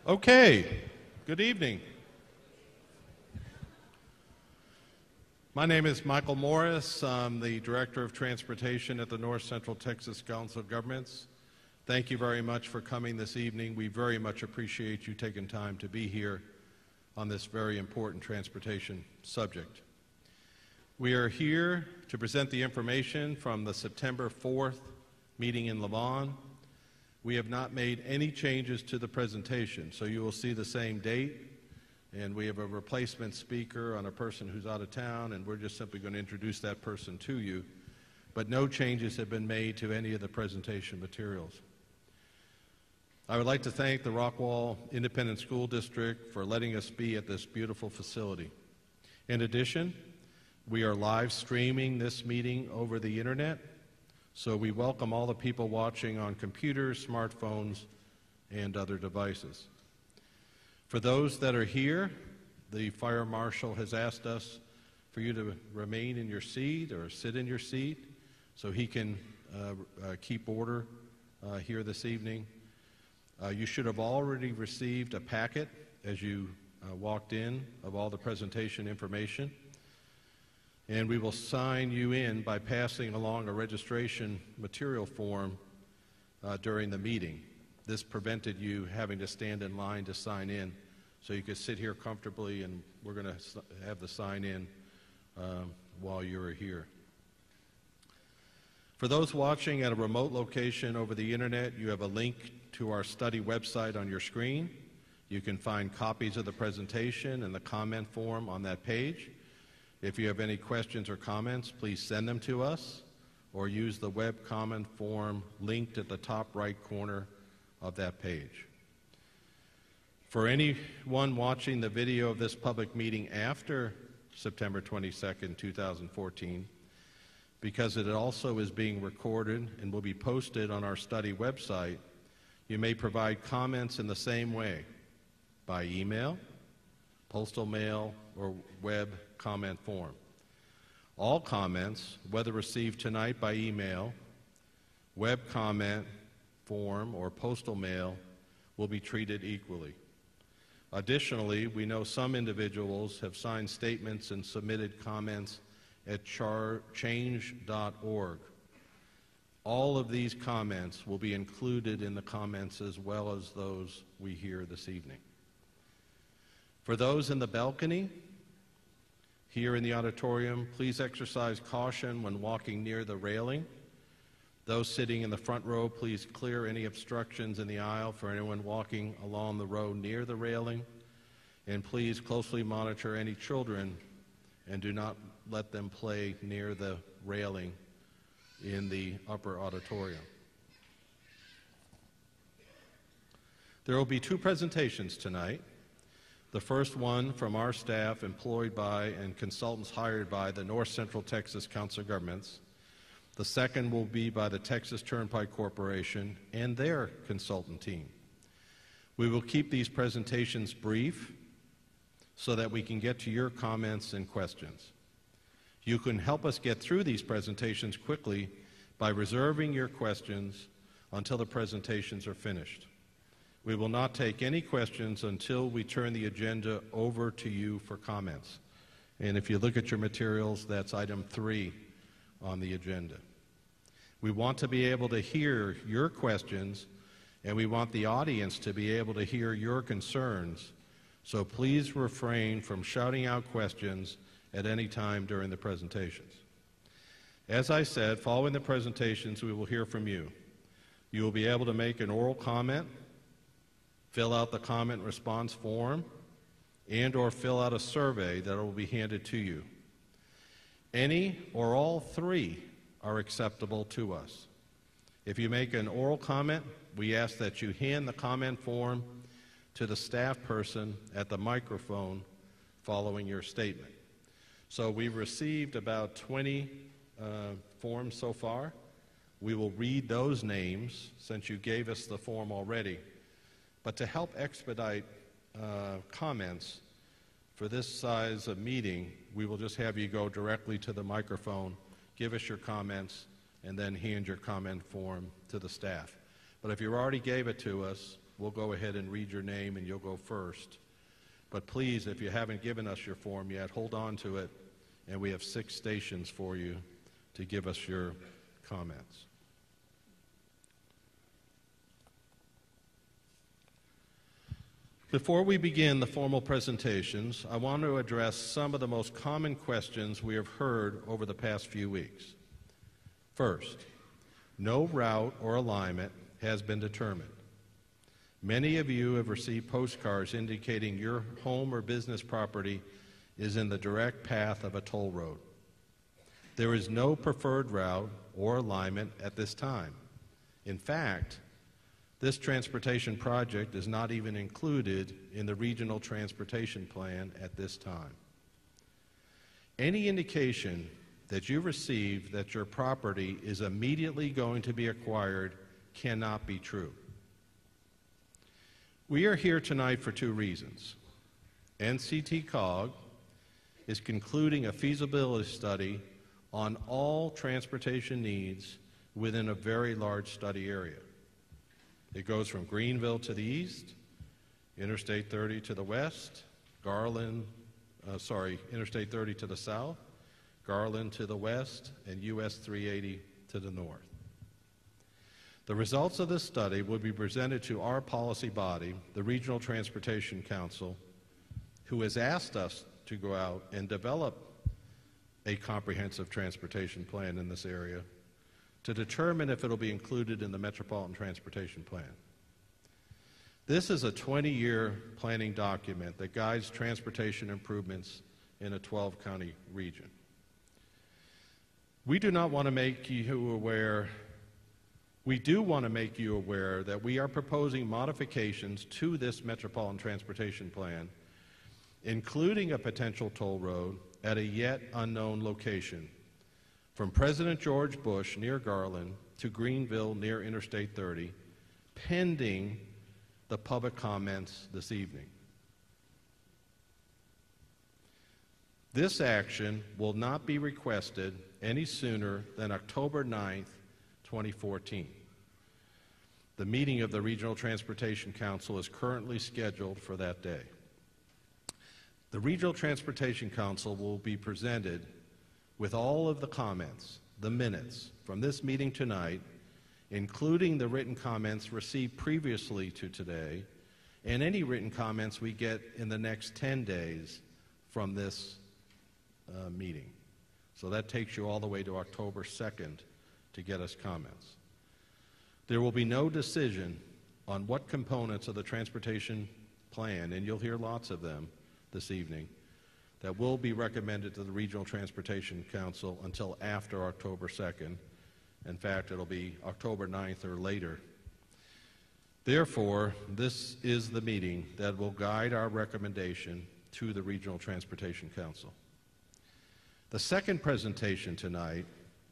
Okay, good evening. My name is Michael Morris. I'm the Director of Transportation at the North Central Texas Council of Governments. Thank you very much for coming this evening. We very much appreciate you taking time to be here on this very important transportation subject. We are here to present the information from the September 4th meeting in Lavon. We have not made any changes to the presentation, so you will see the same date, and we have a replacement speaker on a person who's out of town, and we're just simply going to introduce that person to you. But no changes have been made to any of the presentation materials. I would like to thank the Rockwall Independent School District for letting us be at this beautiful facility. In addition, we are live streaming this meeting over the internet, so we welcome all the people watching on computers, smartphones, and other devices. For those that are here, the fire marshal has asked us for you to remain in your seat or sit in your seat so he can keep order here this evening. You should have already received a packet as you walked in of all the presentation information. And we will sign you in by passing along a registration material form during the meeting. This prevented you having to stand in line to sign in, so you could sit here comfortably, and we're going to have the sign in while you're here. For those watching at a remote location over the internet, you have a link to our study website on your screen. You can find copies of the presentation and the comment form on that page. If you have any questions or comments, please send them to us or use the web comment form linked at the top right corner of that page. For anyone watching the video of this public meeting after September 22nd, 2014, because it also is being recorded and will be posted on our study website, you may provide comments in the same way, by email, postal mail, or web comment form. All comments, whether received tonight by email, web comment form, or postal mail, will be treated equally. Additionally, we know some individuals have signed statements and submitted comments at change.org. All of these comments will be included in the comments as well as those we hear this evening. For those in the balcony, here in the auditorium, please exercise caution when walking near the railing. Those sitting in the front row, please clear any obstructions in the aisle for anyone walking along the row near the railing. And please closely monitor any children and do not let them play near the railing in the upper auditorium. There will be two presentations tonight. The first one from our staff employed by and consultants hired by the North Central Texas Council of Governments. The second will be by the Texas Turnpike Corporation and their consultant team. We will keep these presentations brief so that we can get to your comments and questions. You can help us get through these presentations quickly by reserving your questions until the presentations are finished. We will not take any questions until we turn the agenda over to you for comments. And if you look at your materials, that's item 3 on the agenda. We want to be able to hear your questions, and we want the audience to be able to hear your concerns. So please refrain from shouting out questions at any time during the presentations. As I said, following the presentations, we will hear from you. You will be able to make an oral comment, fill out the comment response form, and or fill out a survey that will be handed to you. Any or all 3 are acceptable to us. If you make an oral comment, we ask that you hand the comment form to the staff person at the microphone following your statement. So we've received about 20 forms so far. We will read those names since you gave us the form already. But to help expedite comments for this size of meeting, we will just have you go directly to the microphone, give us your comments, and then hand your comment form to the staff. But if you already gave it to us, we'll go ahead and read your name and you'll go first. But please, if you haven't given us your form yet, hold on to it, and we have 6 stations for you to give us your comments. Before we begin the formal presentations, I want to address some of the most common questions we have heard over the past few weeks. First, no route or alignment has been determined. Many of you have received postcards indicating your home or business property is in the direct path of a toll road. There is no preferred route or alignment at this time. In fact, this transportation project is not even included in the Regional Transportation Plan at this time. Any indication that you receive that your property is immediately going to be acquired cannot be true. We are here tonight for 2 reasons. NCT COG is concluding a feasibility study on all transportation needs within a very large study area. It goes from Greenville to the east, Interstate 30 to the west, Interstate 30 to the south, Garland to the west, and US 380 to the north. The results of this study will be presented to our policy body, the Regional Transportation Council, who has asked us to go out and develop a comprehensive transportation plan in this area to determine if it will be included in the Metropolitan Transportation Plan. This is a 20-year planning document that guides transportation improvements in a 12-county region. We do want to make you aware that we are proposing modifications to this Metropolitan Transportation Plan, including a potential toll road at a yet unknown location, from President George Bush near Garland to Greenville near Interstate 30, pending the public comments this evening. This action will not be requested any sooner than October 9th, 2014. The meeting of the Regional Transportation Council is currently scheduled for that day. The Regional Transportation Council will be presented with all of the comments, the minutes from this meeting tonight, including the written comments received previously to today, and any written comments we get in the next 10 days from this meeting. So that takes you all the way to October 2nd to get us comments. There will be no decision on what components of the transportation plan, and you'll hear lots of them this evening, that will be recommended to the Regional Transportation Council until after October 2nd. In fact, it'll be October 9th or later. Therefore, this is the meeting that will guide our recommendation to the Regional Transportation Council. The second presentation tonight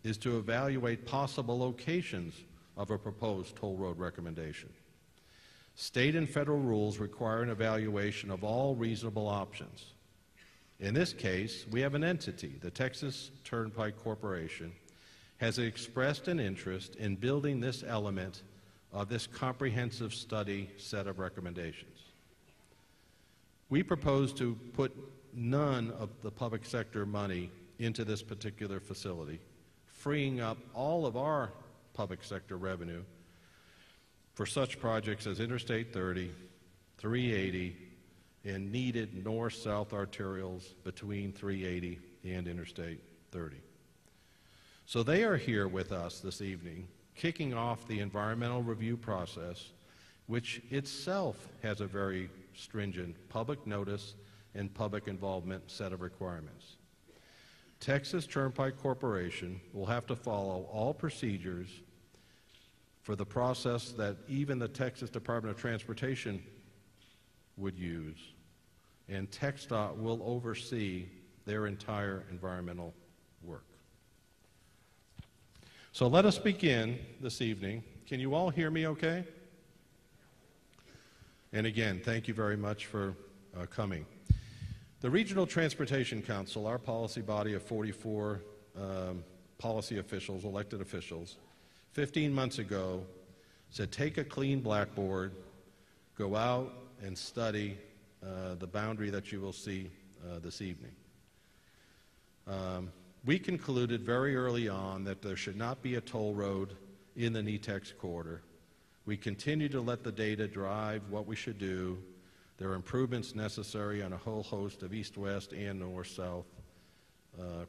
is to evaluate possible locations of a proposed toll road recommendation. State and federal rules require an evaluation of all reasonable options. In this case, we have an entity, the Texas Turnpike Corporation, has expressed an interest in building this element of this comprehensive study set of recommendations. We propose to put none of the public sector money into this particular facility, freeing up all of our public sector revenue for such projects as Interstate 30, 380, and needed north-south arterials between 380 and Interstate 30. So they are here with us this evening, kicking off the environmental review process, which itself has a very stringent public notice and public involvement set of requirements. Texas Turnpike Corporation will have to follow all procedures for the process that even the Texas Department of Transportation would use, and TxDOT will oversee their entire environmental work. So let us begin this evening. Can you all hear me okay? And again, thank you very much for coming. The Regional Transportation Council, our policy body of 44 policy officials, elected officials, 15 months ago said take a clean blackboard, go out and study the boundary that you will see this evening. We concluded very early on that there should not be a toll road in the NETEX corridor. We continue to let the data drive what we should do. There are improvements necessary on a whole host of east-west and north-south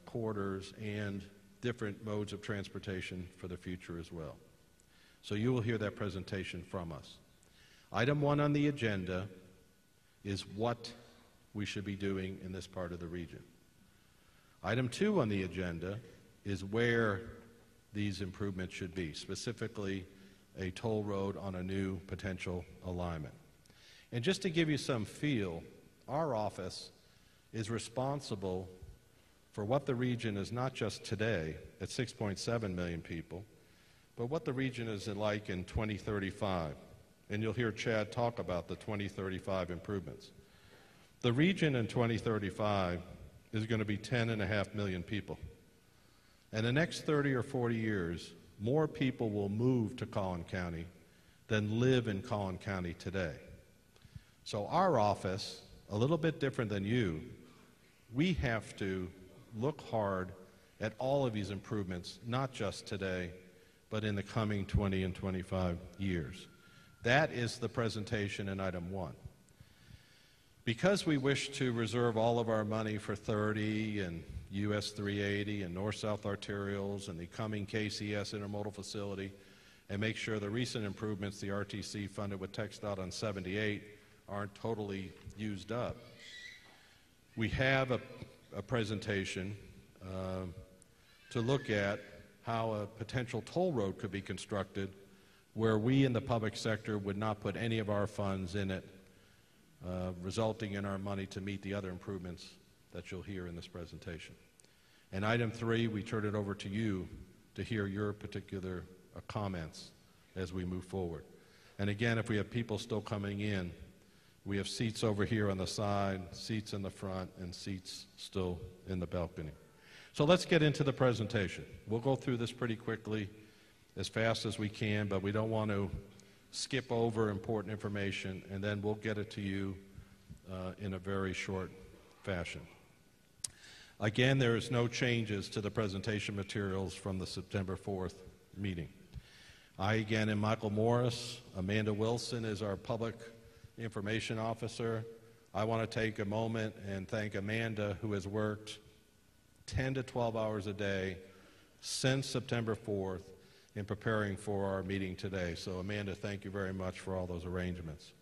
corridors and different modes of transportation for the future as well. So you will hear that presentation from us. Item 1 on the agenda is what we should be doing in this part of the region. Item 2 on the agenda is where these improvements should be, specifically a toll road on a new potential alignment. And just to give you some feel, our office is responsible for what the region is not just today at 6.7 million people, but what the region is like in 2035. And you'll hear Chad talk about the 2035 improvements. The region in 2035 is going to be 10.5 million people. And the next 30 or 40 years, more people will move to Collin County than live in Collin County today. So our office, a little bit different than you, we have to look hard at all of these improvements, not just today, but in the coming 20 and 25 years. That is the presentation in item 1. Because we wish to reserve all of our money for 30 and US 380 and north-south arterials and the coming KCS intermodal facility, and make sure the recent improvements the RTC funded with TxDOT on 78 aren't totally used up, we have a presentation to look at how a potential toll road could be constructed where we in the public sector would not put any of our funds in it, resulting in our money to meet the other improvements that you'll hear in this presentation. And item 3, we turn it over to you to hear your particular comments as we move forward. And again, if we have people still coming in, we have seats over here on the side, seats in the front, and seats still in the balcony. So let's get into the presentation. We'll go through this pretty quickly, as fast as we can, but we don't want to skip over important information, and then we'll get it to you in a very short fashion. Again, there is no changes to the presentation materials from the September 4th meeting. I again am Michael Morris. Amanda Wilson is our Public Information Officer. I want to take a moment and thank Amanda, who has worked 10 to 12 hours a day since September 4th in preparing for our meeting today. So Amanda, thank you very much for all those arrangements.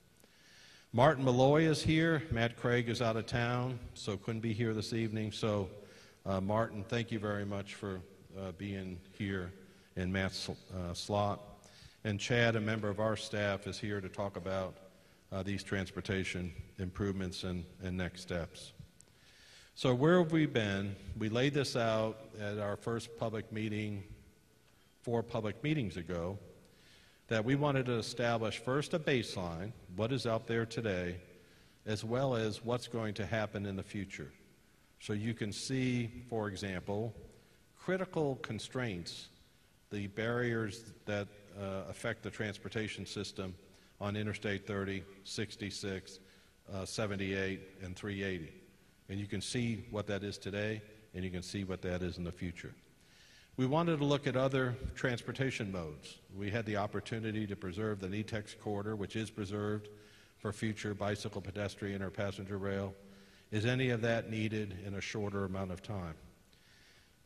Martin Malloy is here. Matt Craig is out of town, so couldn't be here this evening. So Martin, thank you very much for being here in Matt's slot. And Chad, a member of our staff, is here to talk about these transportation improvements and next steps. So where have we been? We laid this out at our first public meeting 4 public meetings ago, that we wanted to establish first a baseline, what is out there today, as well as what's going to happen in the future. So you can see, for example, critical constraints, the barriers that affect the transportation system on Interstate 30, 66, 78, and 380. And you can see what that is today, and you can see what that is in the future. We wanted to look at other transportation modes. We had the opportunity to preserve the NETEX corridor, which is preserved for future bicycle, pedestrian, or passenger rail. Is any of that needed in a shorter amount of time?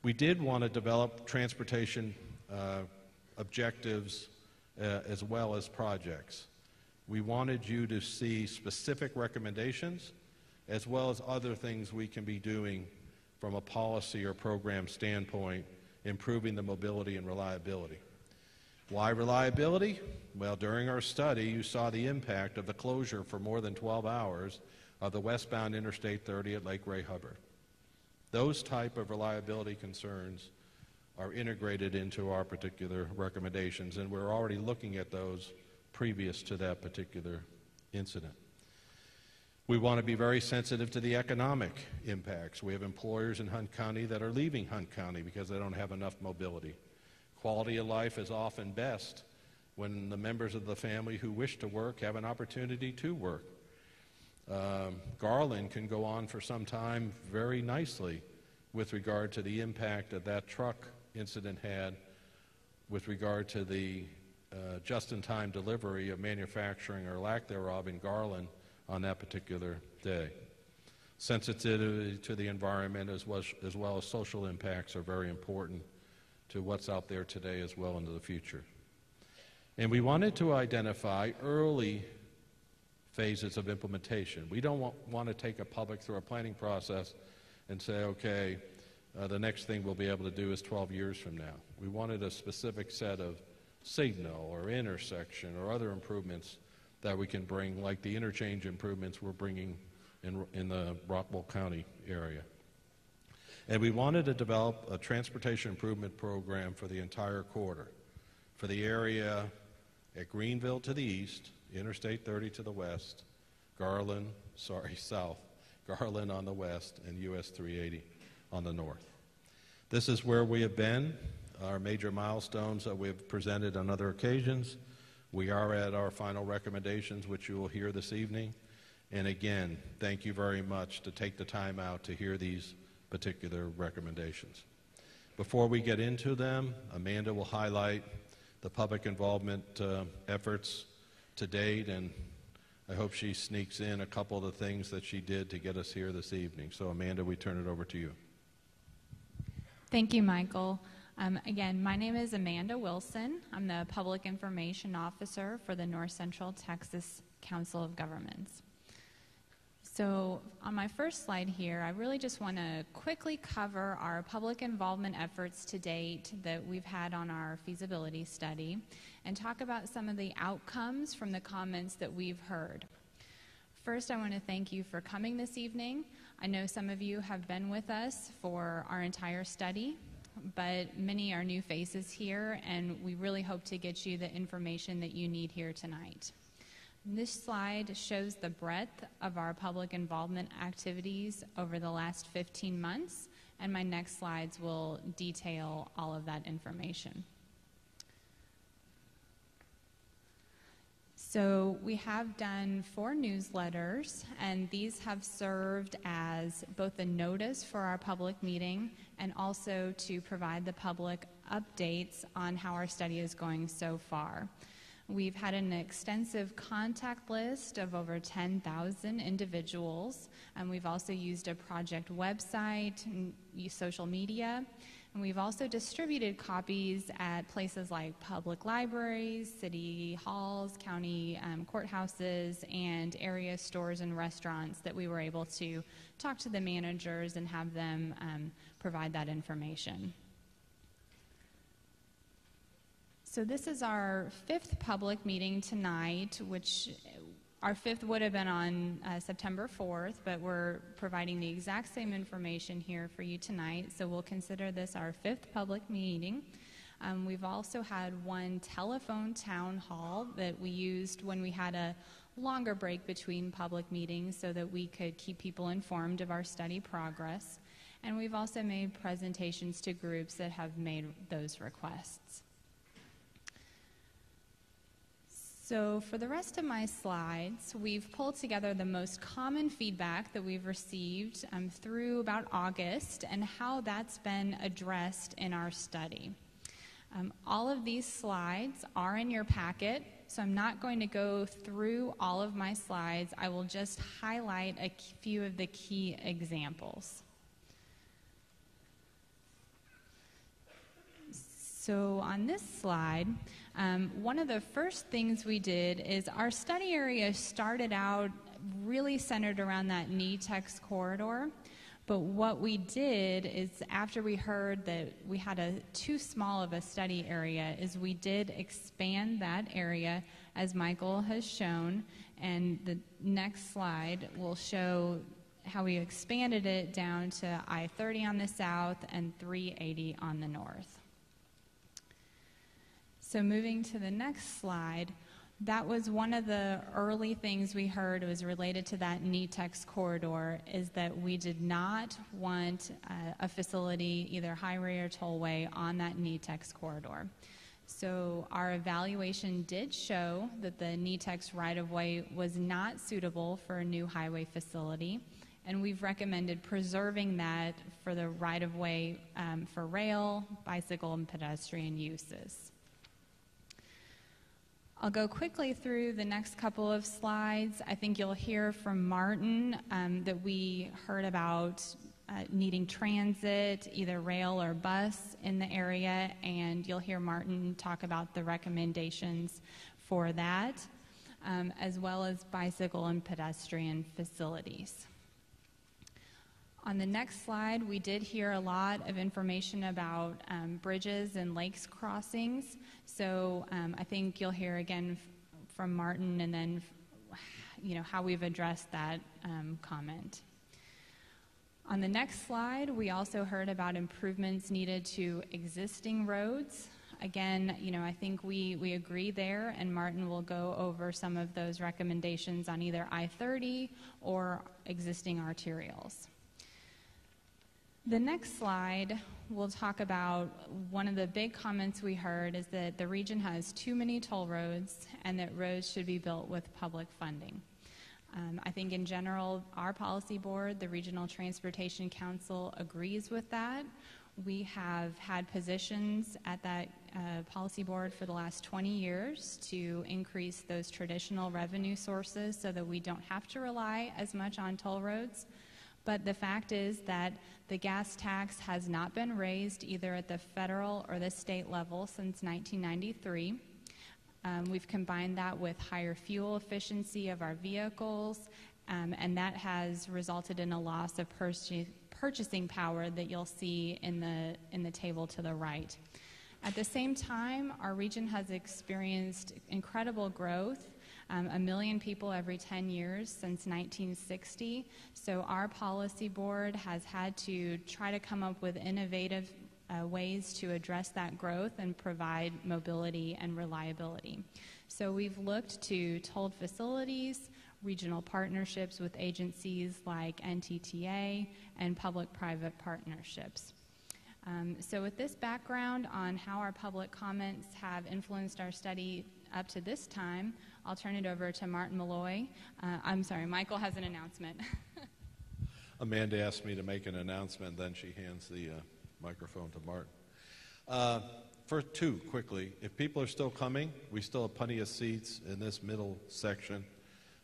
We did want to develop transportation objectives as well as projects. We wanted you to see specific recommendations as well as other things we can be doing from a policy or program standpoint, improving the mobility and reliability. Why reliability? Well, during our study, you saw the impact of the closure for more than 12 hours of the westbound Interstate 30 at Lake Ray Hubbard. Those type of reliability concerns are integrated into our particular recommendations, and we're already looking at those previous to that particular incident. We want to be very sensitive to the economic impacts. We have employers in Hunt County that are leaving Hunt County because they don't have enough mobility. Quality of life is often best when the members of the family who wish to work have an opportunity to work. Garland can go on for some time very nicely with regard to the impact that that truck incident had with regard to the just-in-time delivery of manufacturing or lack thereof in Garland on that particular day. Sensitivity to the environment as well as social impacts are very important to what's out there today as well into the future. And we wanted to identify early phases of implementation. We don't want to take a public through a planning process and say, okay, the next thing we'll be able to do is 12 years from now. We wanted a specific set of signal or intersection or other improvements that we can bring, like the interchange improvements we're bringing in the Rockwell County area. And we wanted to develop a transportation improvement program for the entire corridor, for the area at Greenville to the east, Interstate 30 to the west, south, Garland on the west, and US 380 on the north. This is where we have been, our major milestones that we have presented on other occasions. We are at our final recommendations, which you will hear this evening. And again, thank you very much to take the time out to hear these particular recommendations. Before we get into them, Amanda will highlight the public involvement efforts to date, and I hope she sneaks in a couple of the things that she did to get us here this evening. So Amanda, we turn it over to you. Thank you, Michael. Again, my name is Amanda Wilson. I'm the Public Information Officer for the North Central Texas Council of Governments. So on my first slide here, I really just want to quickly cover our public involvement efforts to date that we've had on our feasibility study and talk about some of the outcomes from the comments that we've heard. First, I want to thank you for coming this evening. I know some of you have been with us for our entire study, but many are new faces here, and we really hope to get you the information that you need here tonight. This slide shows the breadth of our public involvement activities over the last 15 months, and my next slides will detail all of that information. So we have done 4 newsletters, and these have served as both a notice for our public meeting and also to provide the public updates on how our study is going so far. We've had an extensive contact list of over 10,000 individuals, and we've also used a project website and social media, and we've also distributed copies at places like public libraries, city halls, county courthouses, and area stores and restaurants that we were able to talk to the managers and have them provide that information. So this is our 5th public meeting tonight, which our 5th would have been on September 4th, but we're providing the exact same information here for you tonight, so we'll consider this our 5th public meeting. We've also had 1 telephone town hall that we used when we had a longer break between public meetings so that we could keep people informed of our study progress. And we've also made presentations to groups that have made those requests. So for the rest of my slides, we've pulled together the most common feedback that we've received through about August and how that's been addressed in our study. All of these slides are in your packet, so I'm not going to go through all of my slides. I will just highlight a few of the key examples. So on this slide, one of the first things we did is our study area started out really centered around that NETEX corridor. But what we did is after we heard that we had too small of a study area is we did expand that area as Michael has shown. And the next slide will show how we expanded it down to I-30 on the south and 380 on the north. So moving to the next slide, that was one of the early things we heard was related to that NETEX corridor is that we did not want a facility, either highway or tollway, on that NETEX corridor. So our evaluation did show that the NETEX right-of-way was not suitable for a new highway facility, and we've recommended preserving that for the right-of-way for rail, bicycle, and pedestrian uses. I'll go quickly through the next couple of slides. I think you'll hear from Martin that we heard about needing transit, either rail or bus in the area, and you'll hear Martin talk about the recommendations for that, as well as bicycle and pedestrian facilities. On the next slide, we did hear a lot of information about bridges and lakes crossings. So I think you'll hear again from Martin, and then how we've addressed that comment. On the next slide, we also heard about improvements needed to existing roads. Again, I think we agree there, and Martin will go over some of those recommendations on either I-30 or existing arterials. The next slide, we'll talk about one of the big comments we heard is that the region has too many toll roads and that roads should be built with public funding. I think in general, our policy board, the Regional Transportation Council, agrees with that. We have had positions at that policy board for the last 20 years to increase those traditional revenue sources so that we don't have to rely as much on toll roads. But the fact is that the gas tax has not been raised either at the federal or the state level since 1993. We've combined that with higher fuel efficiency of our vehicles, and that has resulted in a loss of purchasing power that you'll see in the table to the right. At the same time, our region has experienced incredible growth. 1 million people every 10 years since 1960. So our policy board has had to try to come up with innovative ways to address that growth and provide mobility and reliability. So we've looked to tolled facilities, regional partnerships with agencies like NTTA, and public-private partnerships. So with this background on how our public comments have influenced our study up to this time, I'll turn it over to Martin Malloy. Michael has an announcement. Amanda asked me to make an announcement, then she hands the microphone to Martin. First, two, quickly. If people are still coming, we still have plenty of seats in this middle section,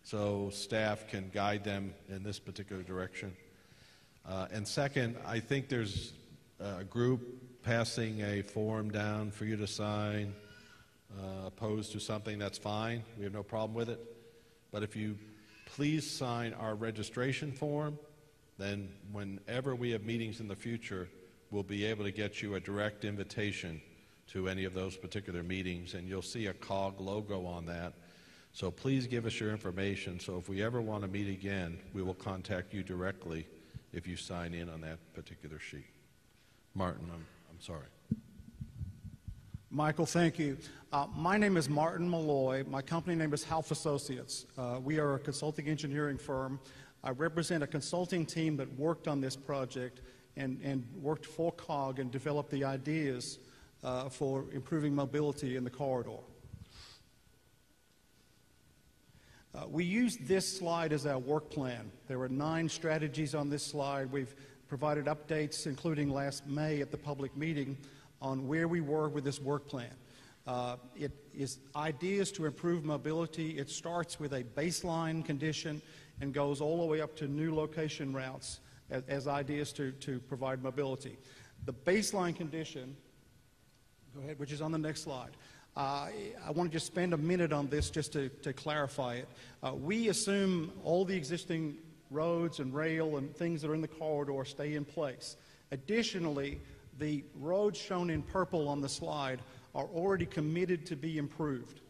so staff can guide them in this particular direction. And second, I think there's a group passing a form down for you to sign opposed to something. That's fine. We have no problem with it. But if you please sign our registration form, then whenever we have meetings in the future, we'll be able to get you a direct invitation to any of those particular meetings, and you'll see a COG logo on that. So please give us your information, so if we ever want to meet again, we will contact you directly if you sign in on that particular sheet. Martin, I'm sorry. Michael, thank you. My name is Martin Malloy. My company name is Half Associates. We are a consulting engineering firm. I represent a consulting team that worked on this project and worked for COG and developed the ideas for improving mobility in the corridor. We used this slide as our work plan. There were 9 strategies on this slide. We've provided updates, including last May at the public meeting, on where we were with this work plan. It is ideas to improve mobility. It starts with a baseline condition and goes all the way up to new location routes as ideas to provide mobility. The baseline condition, go ahead, which is on the next slide. I want to just spend a minute on this just to clarify it. We assume all the existing roads and rail and things that are in the corridor stay in place. Additionally, the roads shown in purple on the slide are already committed to be improved.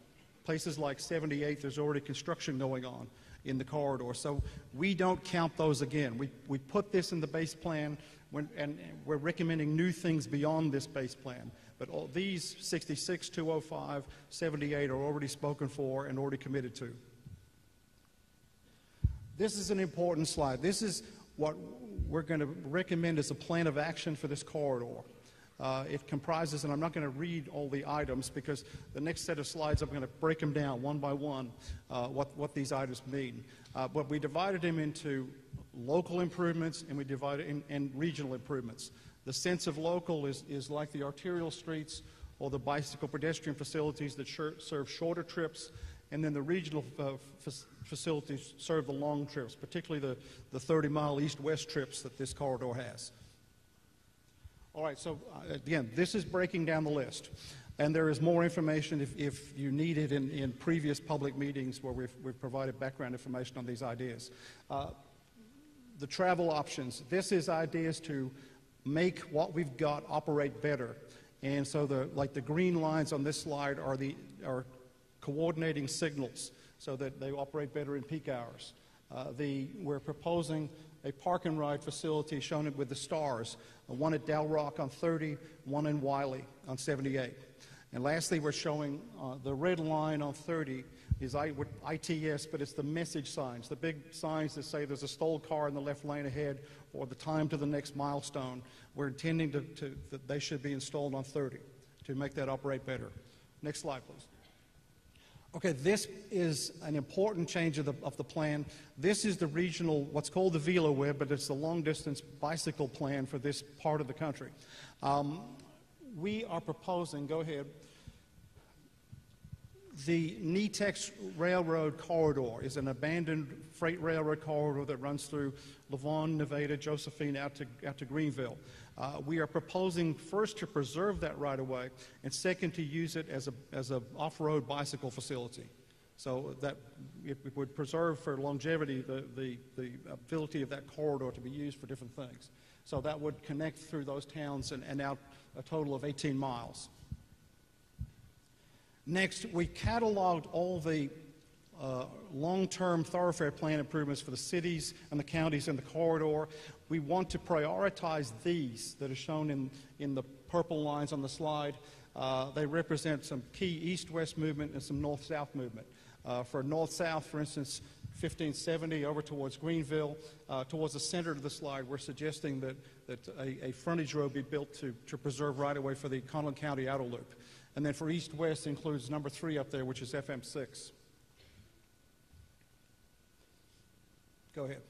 Places like 78th, there's already construction going on in the corridor. So we don't count those again. We put this in the base plan, and we're recommending new things beyond this base plan. But all these 66, 205, 78 are already spoken for and already committed to. This is an important slide. This is what we're going to recommend as a plan of action for this corridor. It comprises, and I'm not going to read all the items because the next set of slides I'm going to break them down one by one, what these items mean. But we divided them into local improvements and we divided in regional improvements. The sense of local is like the arterial streets or the bicycle pedestrian facilities that serve shorter trips, and then the regional facilities serve the long trips, particularly the 30-mile east-west trips that this corridor has. All right, so again, this is breaking down the list. And there is more information if you need it in previous public meetings where we've provided background information on these ideas. The travel options. This is ideas to make what we've got operate better. And so the green lines on this slide are coordinating signals so that they operate better in peak hours. We're proposing a park and ride facility shown with the stars, one at Dal Rock on 30, one in Wiley on 78. And lastly, we're showing the red line on 30 is ITS, but it's the message signs, the big signs that say there's a stalled car in the left lane ahead or the time to the next milestone. We're intending that they should be installed on 30 to make that operate better. Next slide, please. Okay, this is an important change of the plan. This is the regional, what's called the Velo Web, but it's the long-distance bicycle plan for this part of the country. We are proposing, go ahead, the NETEX Railroad Corridor is an abandoned freight railroad corridor that runs through Lavon, Nevada, Josephine, out to Greenville. We are proposing first to preserve that right-of-way, and second to use it as a off-road bicycle facility. So that it would preserve for longevity the ability of that corridor to be used for different things. So that would connect through those towns and out a total of 18 miles. Next, we cataloged all the long-term thoroughfare plan improvements for the cities and the counties in the corridor. We want to prioritize these that are shown in the purple lines on the slide. They represent some key east-west movement and some north-south movement. For north-south, for instance, 1570 over towards Greenville, towards the center of the slide, we're suggesting that a frontage road be built to preserve right-of-way for the Conlon County Outer Loop. And then for east-west includes number 3 up there, which is FM6. Go ahead.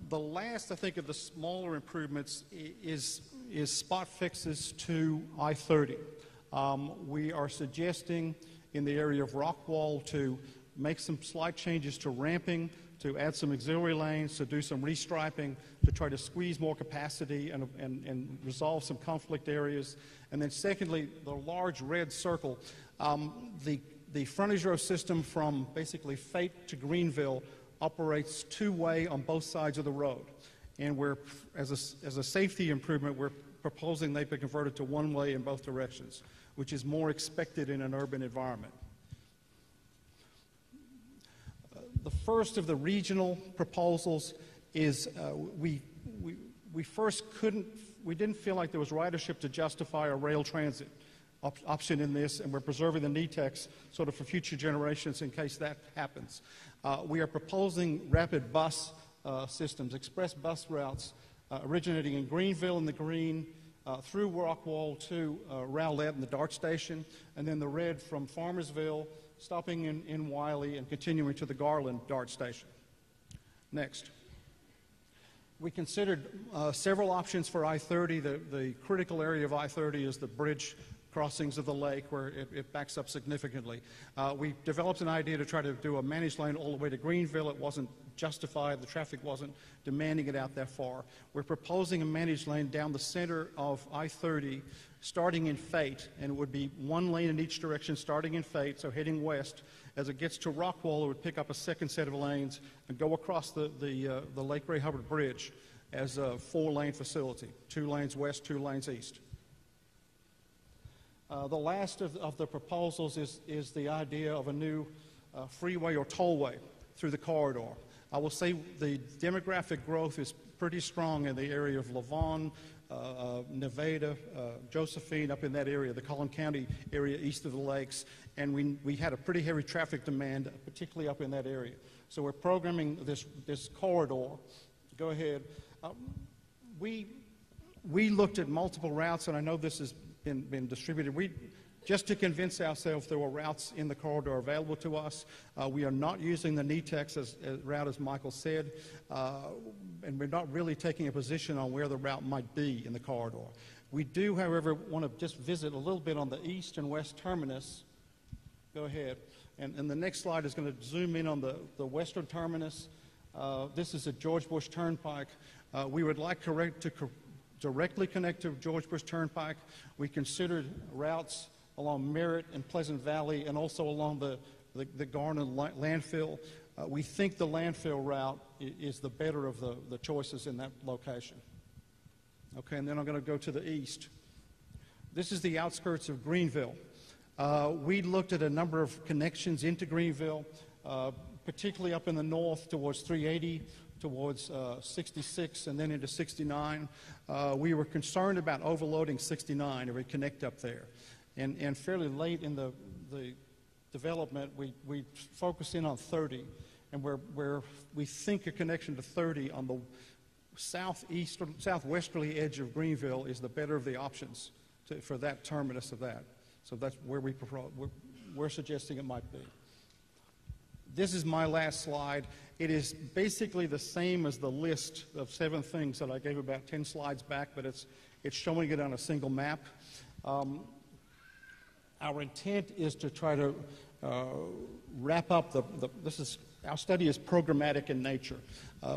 The last, I think, of the smaller improvements is spot fixes to I-30. We are suggesting in the area of Rockwall to make some slight changes to ramping, to add some auxiliary lanes, to do some restriping, to try to squeeze more capacity and resolve some conflict areas. And then secondly, the large red circle, the frontage road system from basically Fate to Greenville operates two-way on both sides of the road. And we're, as a safety improvement, we're proposing they be converted to one-way in both directions, which is more expected in an urban environment. The first of the regional proposals is we didn't feel like there was ridership to justify a rail transit option in this, and we're preserving the NETEX sort of for future generations in case that happens. We are proposing rapid bus systems, express bus routes originating in Greenville in the green, through Rockwall to Rowlett and the DART station, and then the red from Farmersville, stopping in Wiley and continuing to the Garland DART station. Next. We considered several options for I-30. The critical area of I-30 is the bridge crossings of the lake where it backs up significantly. We developed an idea to try to do a managed lane all the way to Greenville. It wasn't justified. The traffic wasn't demanding it out that far. We're proposing a managed lane down the center of I-30 starting in Fate, and it would be one lane in each direction starting in Fate, so heading west. As it gets to Rockwall, it would pick up a second set of lanes and go across the Lake Ray Hubbard Bridge as a 4-lane facility, 2 lanes west, 2 lanes east. The last of the proposals is the idea of a new freeway or tollway through the corridor. I will say the demographic growth is pretty strong in the area of Lavon, Nevada, Josephine, up in that area, the Collin County area east of the lakes, and we had a pretty heavy traffic demand, particularly up in that area. So we're programming this corridor. Go ahead. We We looked at multiple routes, and I know this has been distributed. Just to convince ourselves there were routes in the corridor available to us. We are not using the NETEX route, as Michael said, and we're not really taking a position on where the route might be in the corridor. We do, however, want to just visit a little bit on the east and west terminus. Go ahead. And the next slide is going to zoom in on the western terminus. This is at George Bush Turnpike. We would like to directly connect to George Bush Turnpike. We considered routes along Merritt and Pleasant Valley, and also along the Garner landfill. We think the landfill route is the better of the choices in that location. Okay, and then I'm going to go to the east. This is the outskirts of Greenville. We looked at a number of connections into Greenville, particularly up in the north towards 380, towards 66, and then into 69. We were concerned about overloading 69 if we connect up there. And fairly late in the development, we focused in on 30, and where we think a connection to 30 on the southwesterly edge of Greenville is the better of the options for that terminus of that. So that's where we're suggesting it might be. This is my last slide. It is basically the same as the list of 7 things that I gave about 10 slides back, but it's showing it on a single map. Our intent is to try to wrap up our study is programmatic in nature.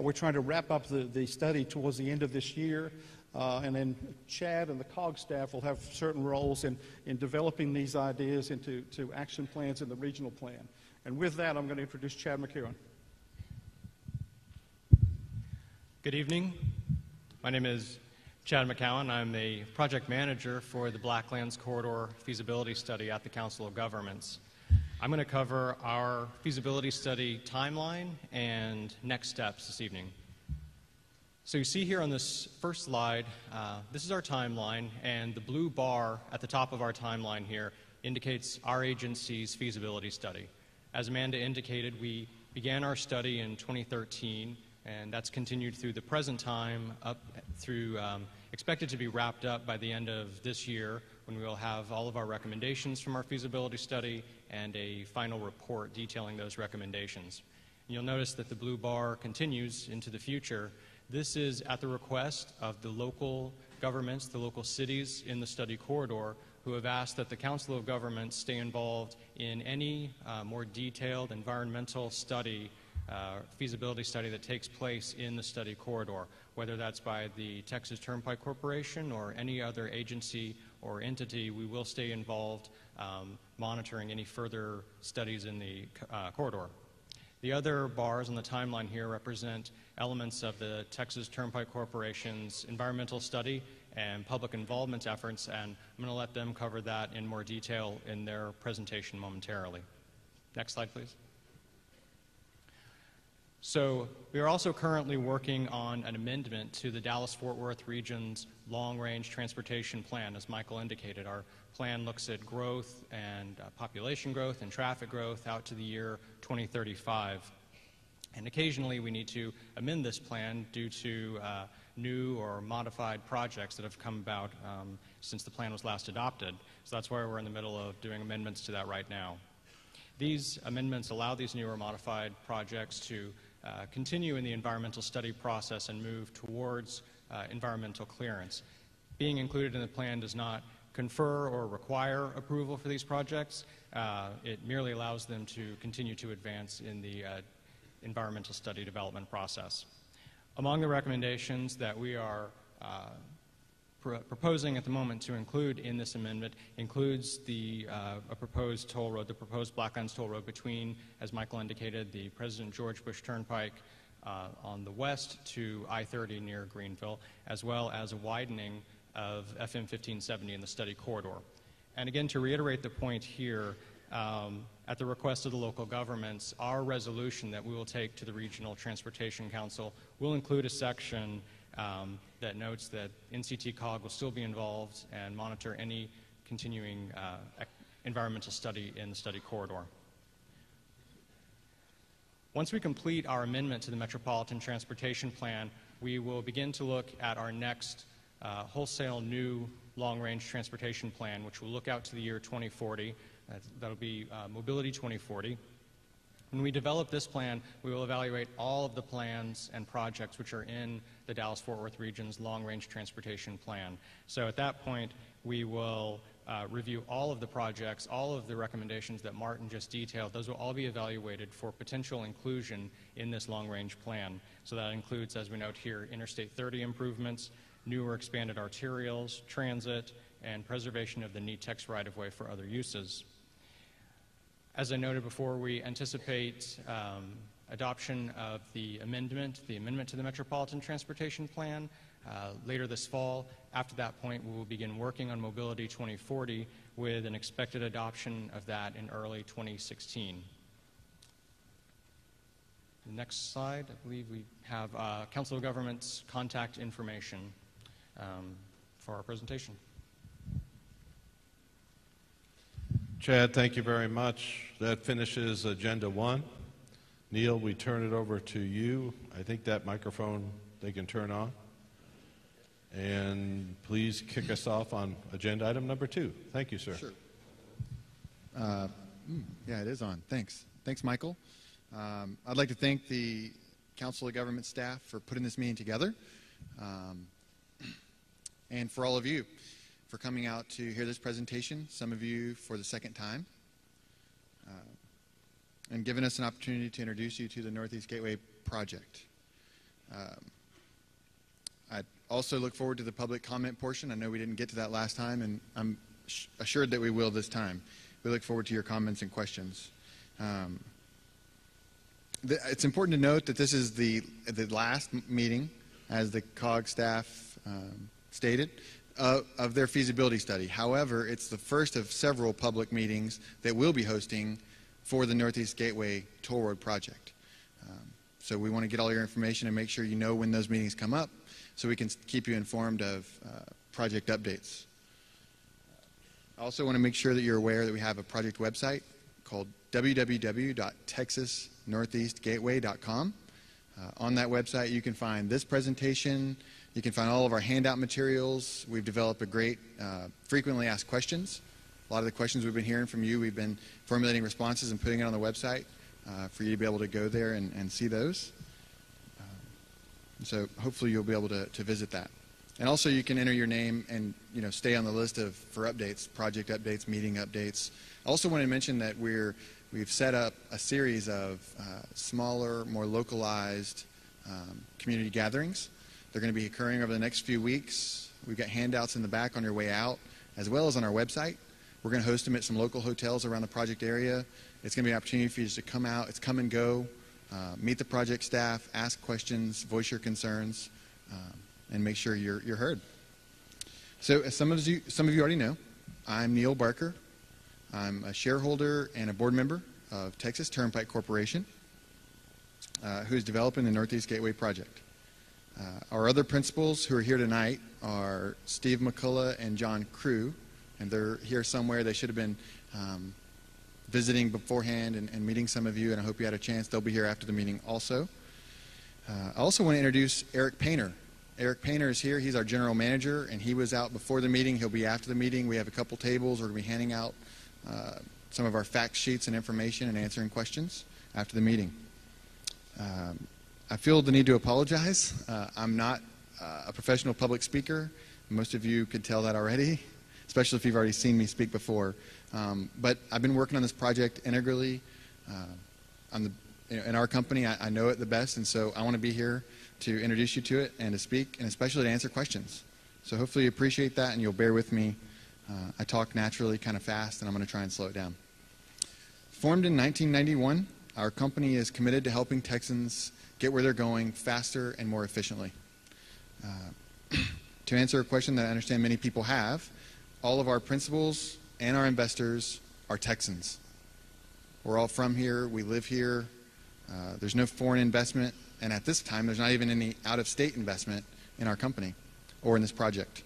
We're trying to wrap up the study towards the end of this year, and then Chad and the COG staff will have certain roles in developing these ideas into action plans in the regional plan. And with that, I'm going to introduce Chad McEwen. Good evening. My name is Chad McCowan. I'm a project manager for the Blacklands Corridor Feasibility Study at the Council of Governments. I'm going to cover our feasibility study timeline and next steps this evening. So you see here on this first slide, this is our timeline, and the blue bar at the top of our timeline here indicates our agency's feasibility study. As Amanda indicated, we began our study in 2013, and that's continued through the present time up through expected to be wrapped up by the end of this year, when we will have all of our recommendations from our feasibility study and a final report detailing those recommendations. And you'll notice that the blue bar continues into the future. This is at the request of the local governments, the local cities in the study corridor, who have asked that the Council of Governments stay involved in any more detailed environmental study, feasibility study that takes place in the study corridor, whether that's by the Texas Turnpike Corporation or any other agency or entity. We will stay involved monitoring any further studies in the corridor. The other bars on the timeline here represent elements of the Texas Turnpike Corporation's environmental study and public involvement efforts, and I'm going to let them cover that in more detail in their presentation momentarily. Next slide, please. So we are also currently working on an amendment to the Dallas-Fort Worth region's long-range transportation plan. As Michael indicated, our plan looks at growth and population growth and traffic growth out to the year 2035. And occasionally we need to amend this plan due to new or modified projects that have come about since the plan was last adopted. So that's why we're in the middle of doing amendments to that right now. These amendments allow these new or modified projects to continue in the environmental study process and move towards environmental clearance. Being included in the plan does not confer or require approval for these projects. It merely allows them to continue to advance in the environmental study development process. Among the recommendations that we are proposing at the moment to include in this amendment includes a proposed toll road, the proposed Blacklands toll road between, as Michael indicated, the President George Bush Turnpike on the west to I-30 near Greenville, as well as a widening of FM 1570 in the study corridor. And again, to reiterate the point here, at the request of the local governments, our resolution that we will take to the Regional Transportation Council will include a section that notes that NCT-COG will still be involved and monitor any continuing environmental study in the study corridor. Once we complete our amendment to the Metropolitan Transportation Plan, we will begin to look at our next wholesale new long-range transportation plan, which will look out to the year 2040. That'll be Mobility 2040. When we develop this plan, we will evaluate all of the plans and projects which are in the Dallas-Fort Worth region's long-range transportation plan. So at that point, we will review all of the projects, all of the recommendations that Martin just detailed. Those will all be evaluated for potential inclusion in this long-range plan. So that includes, as we note here, Interstate 30 improvements, new or expanded arterials, transit, and preservation of the NETEX right-of-way for other uses. As I noted before, we anticipate adoption of the amendment to the Metropolitan Transportation Plan later this fall. After that point, we will begin working on Mobility 2040 with an expected adoption of that in early 2016. The next slide, I believe we have Council of Governments contact information for our presentation. Chad, thank you very much. That finishes Agenda 1. Neil, we turn it over to you. I think that microphone they can turn on. And please kick us off on Agenda Item number 2. Thank you, sir. Sure. Yeah, it is on. Thanks. Thanks, Michael. I'd like to thank the Council of Government staff for putting this meeting together, and for all of you for coming out to hear this presentation, some of you for the second time, and giving us an opportunity to introduce you to the Northeast Gateway project. I also look forward to the public comment portion. I know we didn't get to that last time, and I'm assured that we will this time. We look forward to your comments and questions. It's important to note that this is the last meeting, as the COG staff stated, of their feasibility study. However, it's the first of several public meetings that we'll be hosting for the Northeast Gateway Toll Road project. So we want to get all your information and make sure you know when those meetings come up so we can keep you informed of project updates. I also want to make sure that you're aware that we have a project website called www.texasnortheastgateway.com. On that website, you can find this presentation. You can find all of our handout materials. We've developed a great frequently asked questions. A lot of the questions we've been hearing from you, we've been formulating responses and putting it on the website for you to be able to go there and see those. So hopefully you'll be able to visit that. And also you can enter your name and stay on the list for updates, project updates, meeting updates. I also want to mention that we've set up a series of smaller, more localized community gatherings. They're going to be occurring over the next few weeks. We've got handouts in the back on your way out, as well as on our website. We're going to host them at some local hotels around the project area. It's going to be an opportunity for you to come out. It's come and go, meet the project staff, ask questions, voice your concerns, and make sure you're heard. So as some of you already know, I'm Neil Barker. I'm a shareholder and a board member of Texas Turnpike Corporation, who is developing the Northeast Gateway project. Our other principals who are here tonight are Steve McCullough and John Crew, and they're here somewhere. They should have been visiting beforehand and meeting some of you, and I hope you had a chance. They'll be here after the meeting also. I also want to introduce Eric Painter. Eric Painter is here. He's our general manager, and he was out before the meeting. He'll be after the meeting. We have a couple tables. We're going to be handing out some of our fact sheets and information and answering questions after the meeting. I feel the need to apologize. I'm not a professional public speaker. Most of you could tell that already, especially if you've already seen me speak before. But I've been working on this project integrally. In our company, I know it the best, and so I want to be here to introduce you to it and to speak, and especially to answer questions. So hopefully you appreciate that, and you'll bear with me. I talk naturally kind of fast, and I'm going to try and slow it down. Formed in 1991, our company is committed to helping Texans get where they're going faster and more efficiently. To answer a question that I understand many people have, all of our principals and our investors are Texans. We're all from here. We live here. There's no foreign investment, and at this time, there's not even any out-of-state investment in our company or in this project.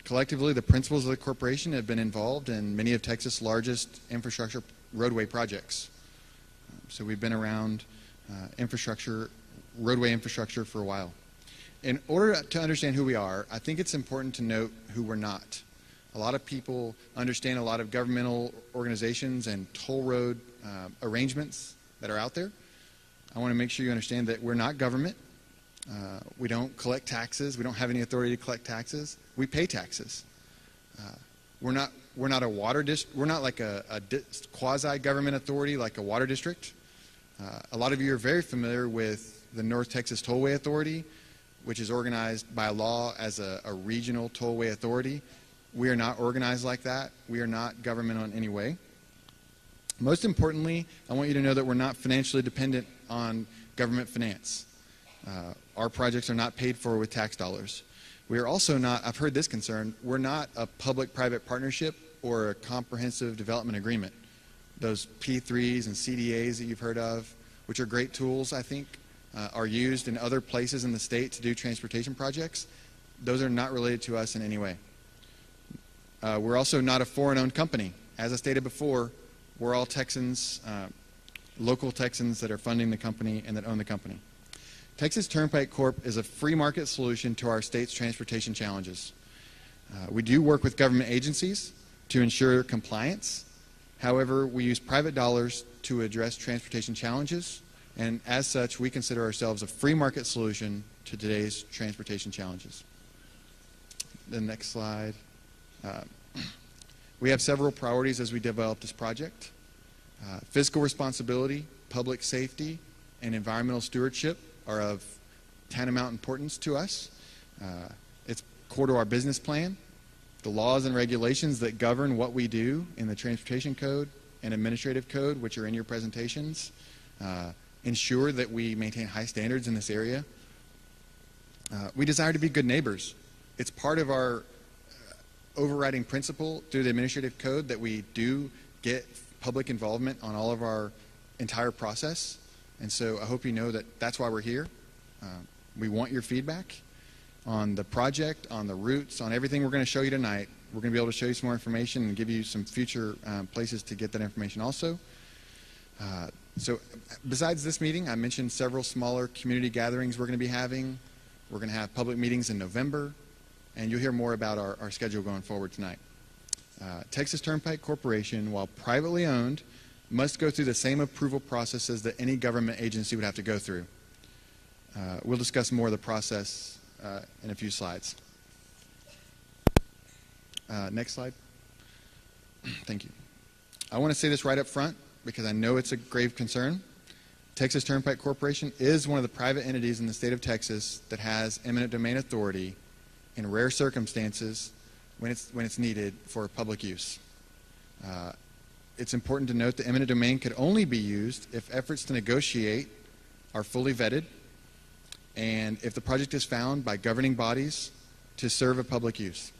Collectively, the principals of the corporation have been involved in many of Texas' largest infrastructure roadway projects. So we've been around roadway infrastructure for a while. in order to understand who we are, I think it's important to note who we're not. A lot of people understand a lot of governmental organizations and toll road arrangements that are out there. I want to make sure you understand that we're not government. We don't collect taxes. We don't have any authority to collect taxes. We pay taxes. We're not a water district. We're not like a quasi-government authority like a water district. A lot of you are very familiar with the North Texas Tollway Authority, which is organized by law as a regional tollway authority. We are not organized like that. We are not government in any way. Most importantly, I want you to know that we're not financially dependent on government finance. Our projects are not paid for with tax dollars. We are also not, I've heard this concern, we're not a public-private partnership or a comprehensive development agreement. Those P3s and CDAs that you've heard of, which are great tools, I think, are used in other places in the state to do transportation projects. Those are not related to us in any way. We're also not a foreign-owned company. As I stated before, we're all Texans, local Texans that are funding the company and that own the company. Texas Turnpike Corp. is a free market solution to our state's transportation challenges. We do work with government agencies to ensure compliance. However, we use private dollars to address transportation challenges, and as such, we consider ourselves a free market solution to today's transportation challenges. The next slide. We have several priorities as we develop this project. Fiscal responsibility, public safety, and environmental stewardship are of tantamount importance to us. It's core to our business plan. The laws and regulations that govern what we do in the Transportation Code and Administrative Code, which are in your presentations, ensure that we maintain high standards in this area. We desire to be good neighbors. It's part of our overriding principle through the Administrative Code that we do get public involvement on all of our entire process. And so I hope you know that that's why we're here. We want your feedback on the project, on the routes, on everything we're going to show you tonight. We're going to be able to show you some more information and give you some future places to get that information also. So besides this meeting, I mentioned several smaller community gatherings we're going to be having. We're going to have public meetings in November, and you'll hear more about our schedule going forward tonight. Texas Turnpike Corporation, while privately owned, must go through the same approval processes that any government agency would have to go through. We'll discuss more of the process in a few slides. Next slide. Thank you. I want to say this right up front because I know it's a grave concern. Texas Turnpike Corporation is one of the private entities in the state of Texas that has eminent domain authority in rare circumstances when it's needed for public use. It's important to note that eminent domain could only be used if efforts to negotiate are fully vetted and if the project is found by governing bodies to serve a public use.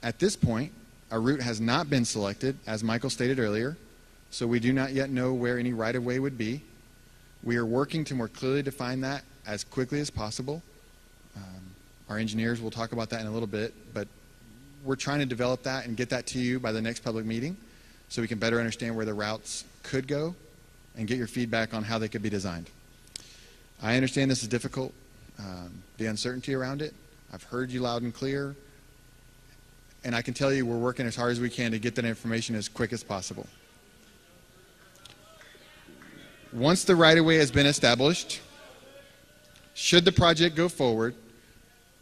At this point, a route has not been selected, as Michael stated earlier, so we do not yet know where any right-of-way would be. We are working to more clearly define that as quickly as possible. Our engineers will talk about that in a little bit, but we're trying to develop that and get that to you by the next public meeting so we can better understand where the routes could go and get your feedback on how they could be designed. I understand this is difficult, the uncertainty around it. I've heard you loud and clear, and I can tell you we're working as hard as we can to get that information as quick as possible. Once the right-of-way has been established, should the project go forward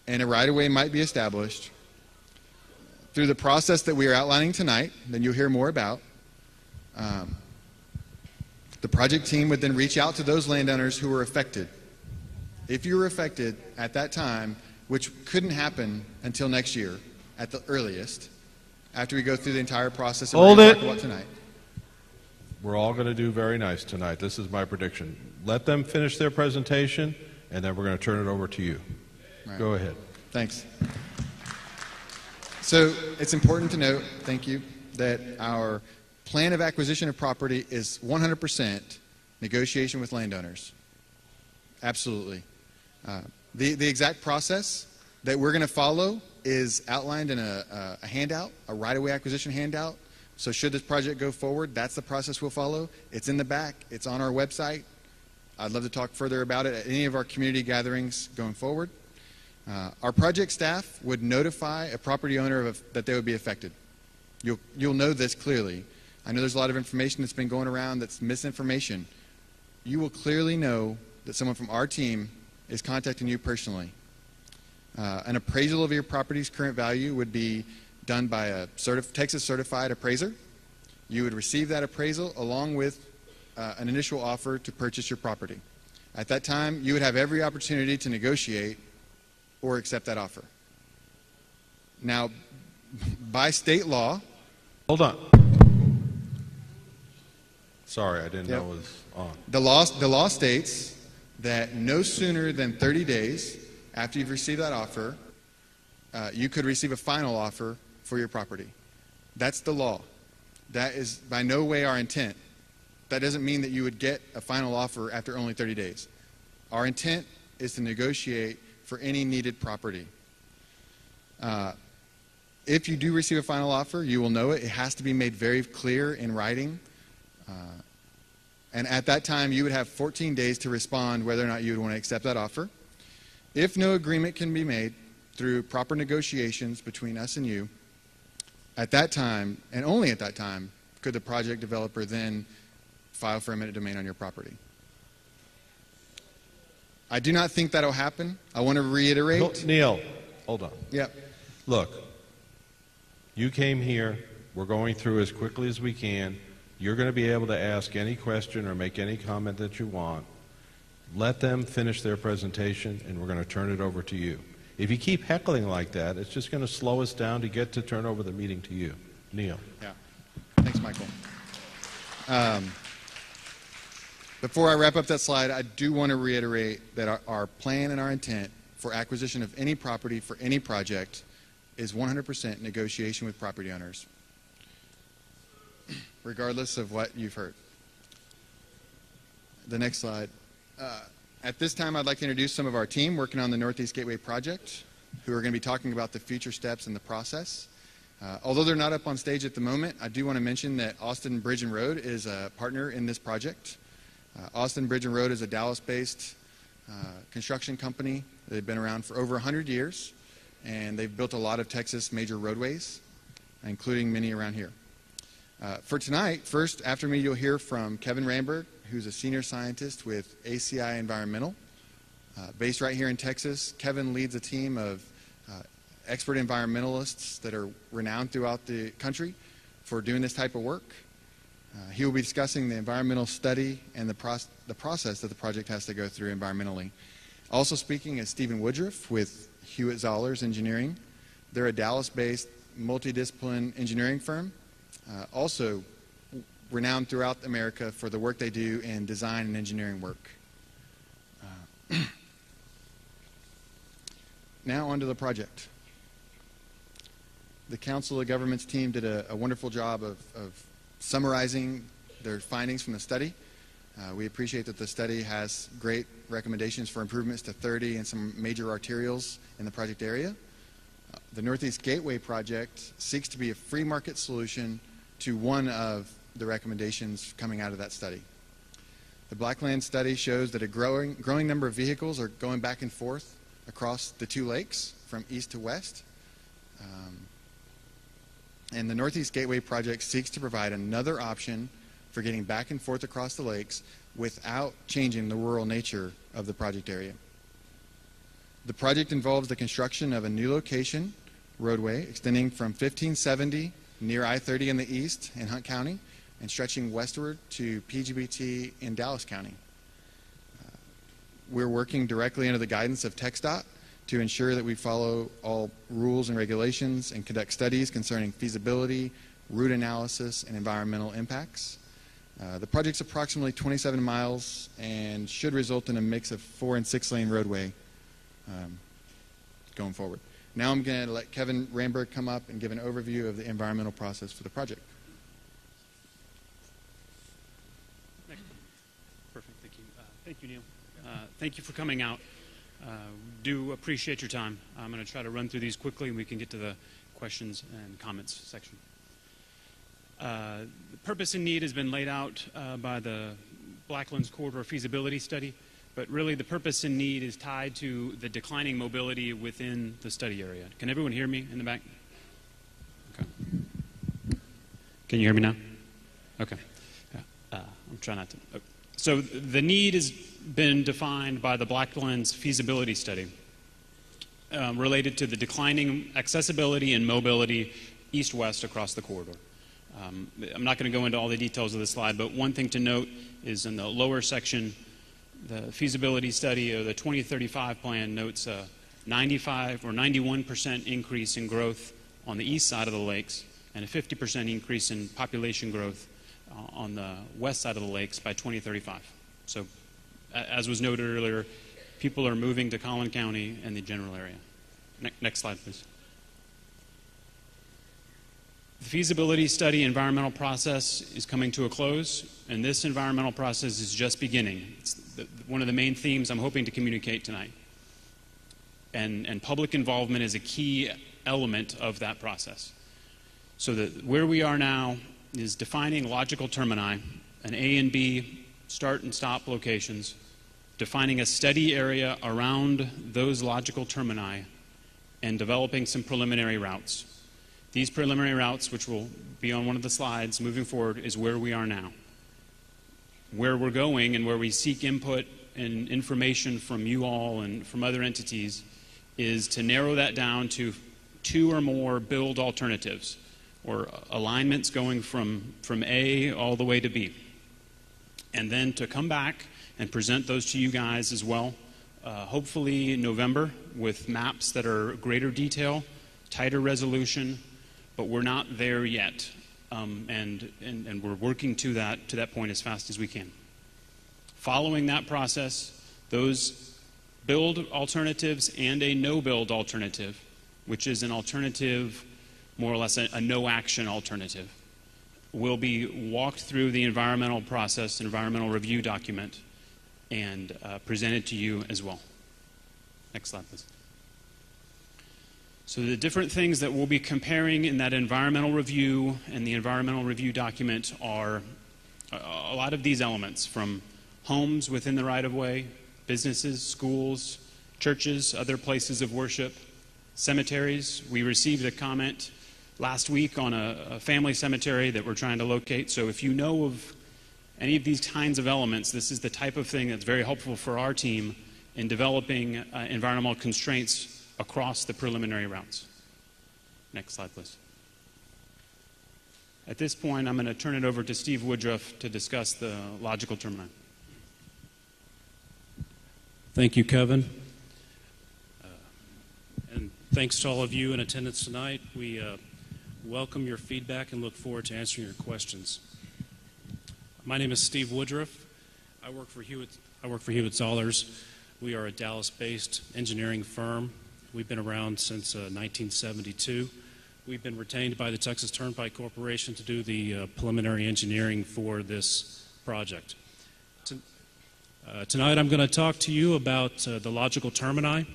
and a right-of-way might be established, through the process that we are outlining tonight, that you'll hear more about, the project team would then reach out to those landowners who were affected. If you were affected at that time, which couldn't happen until next year at the earliest, after we go through the entire process that we're going to talk about tonight. We're all going to do very nice tonight. This is my prediction. Let them finish their presentation, and then we're going to turn it over to you. Right. Go ahead. Thanks. So it's important to note, thank you, that our plan of acquisition of property is 100% negotiation with landowners. Absolutely. The exact process that we're going to follow is outlined in a handout, a right-of-way acquisition handout. So should this project go forward, that's the process we'll follow. It's in the back. It's on our website. I'd love to talk further about it at any of our community gatherings going forward. Our project staff would notify a property owner that they would be affected. You'll know this clearly. I know there's a lot of information that's been going around that's misinformation. You will clearly know that someone from our team is contacting you personally. An appraisal of your property's current value would be done by a Texas certified appraiser. You would receive that appraisal along with an initial offer to purchase your property. At that time, you would have every opportunity to negotiate or accept that offer. Now, by state law... Hold on. Sorry, I didn't know it was on. The law states that no sooner than 30 days after you've received that offer, you could receive a final offer for your property. That's the law. That is by no way our intent. That doesn't mean that you would get a final offer after only 30 days. Our intent is to negotiate for any needed property. If you do receive a final offer, you will know it. It has to be made very clear in writing. And at that time, you would have 14 days to respond whether or not you would want to accept that offer. If no agreement can be made through proper negotiations between us and you, at that time, and only at that time, could the project developer then file for eminent domain on your property. I do not think that'll happen. I want to reiterate. Neil, hold on. Yep. Look, you came here. We're going through as quickly as we can. You're going to be able to ask any question or make any comment that you want. Let them finish their presentation, and we're going to turn it over to you. If you keep heckling like that, it's just going to slow us down to get to turn over the meeting to you. Neil. Yeah. Thanks, Michael. Before I wrap up that slide, I do want to reiterate that our plan and our intent for acquisition of any property for any project is 100% negotiation with property owners, regardless of what you've heard. The next slide. At this time, I'd like to introduce some of our team working on the Northeast Gateway project, who are going to be talking about the future steps in the process. Although they're not up on stage at the moment, I do want to mention that Austin Bridge and Road is a partner in this project. Austin Bridge and Road is a Dallas-based construction company. They've been around for over 100 years, and they've built a lot of Texas major roadways, including many around here. For tonight, first, after me, you'll hear from Kevin Ramberg, who's a senior scientist with ACI Environmental. Based right here in Texas, Kevin leads a team of expert environmentalists that are renowned throughout the country for doing this type of work. He will be discussing the environmental study and the process that the project has to go through environmentally. Also speaking is Stephen Woodruff with Hewitt Zollers Engineering. They're a Dallas-based multidiscipline engineering firm, also renowned throughout America for the work they do in design and engineering work. Now on to the project. The Council of Governments team did a wonderful job of summarizing their findings from the study. We appreciate that the study has great recommendations for improvements to 30 and some major arterials in the project area. The Northeast Gateway project seeks to be a free market solution to one of the recommendations coming out of that study. The Blacklands study shows that a growing number of vehicles are going back and forth across the two lakes from east to west. And the Northeast Gateway project seeks to provide another option for getting back and forth across the lakes without changing the rural nature of the project area. The project involves the construction of a new location roadway extending from 1570 near I-30 in the east in Hunt County and stretching westward to PGBT in Dallas County. We're working directly under the guidance of TxDOT to ensure that we follow all rules and regulations and conduct studies concerning feasibility, route analysis, and environmental impacts. The project's approximately 27 miles and should result in a mix of 4- and 6-lane roadway going forward. Now I'm going to let Kevin Ramberg come up and give an overview of the environmental process for the project. Perfect, thank you. Thank you, Neil. Thank you for coming out. Do appreciate your time. I'm going to try to run through these quickly and we can get to the questions and comments section. The purpose and need has been laid out by the Blacklands Corridor Feasibility Study, but really the purpose and need is tied to the declining mobility within the study area. Can everyone hear me in the back? Okay. Can you hear me now? Okay. I'm trying not to. Okay. So the need has been defined by the Blacklands Feasibility Study related to the declining accessibility and mobility east-west across the corridor. I'm not going to go into all the details of the slide, but one thing to note is in the lower section, the feasibility study of the 2035 plan notes a 95 or 91% increase in growth on the east side of the lakes and a 50% increase in population growth on the west side of the lakes by 2035. So, as was noted earlier, people are moving to Collin County and the general area. Next slide, please. The feasibility study environmental process is coming to a close, and this environmental process is just beginning. It's one of the main themes I'm hoping to communicate tonight. And public involvement is a key element of that process. So that where we are now is defining logical termini, an A and B start and stop locations, defining a study area around those logical termini, and developing some preliminary routes. These preliminary routes, which will be on one of the slides moving forward, is where we are now. Where we're going and where we seek input and information from you all and from other entities is to narrow that down to 2 or more build alternatives, or alignments going from A all the way to B. And then to come back and present those to you guys as well, hopefully in November, with maps that are greater detail, tighter resolution, but we're not there yet. And we're working to that point as fast as we can. Following that process, those build alternatives and a no-build alternative, which is an alternative, more or less a no-action alternative, will be walked through the environmental process, environmental review document, and presented to you as well. Next slide, please. So the different things that we'll be comparing in that environmental review and the environmental review document are a lot of these elements, from homes within the right-of-way, businesses, schools, churches, other places of worship, cemeteries. We received a comment last week on a family cemetery that we're trying to locate. So if you know of any of these kinds of elements, this is the type of thing that's very helpful for our team in developing environmental constraints across the preliminary routes. Next slide, please. At this point, I'm going to turn it over to Steve Woodruff to discuss the logical termini. Thank you, Kevin. And thanks to all of you in attendance tonight. We welcome your feedback and look forward to answering your questions. My name is Steve Woodruff. I work for Hewitt Zollers. We are a Dallas-based engineering firm. We've been around since 1972. We've been retained by the Texas Turnpike Corporation to do the preliminary engineering for this project. Tonight I'm going to talk to you about the logical termini,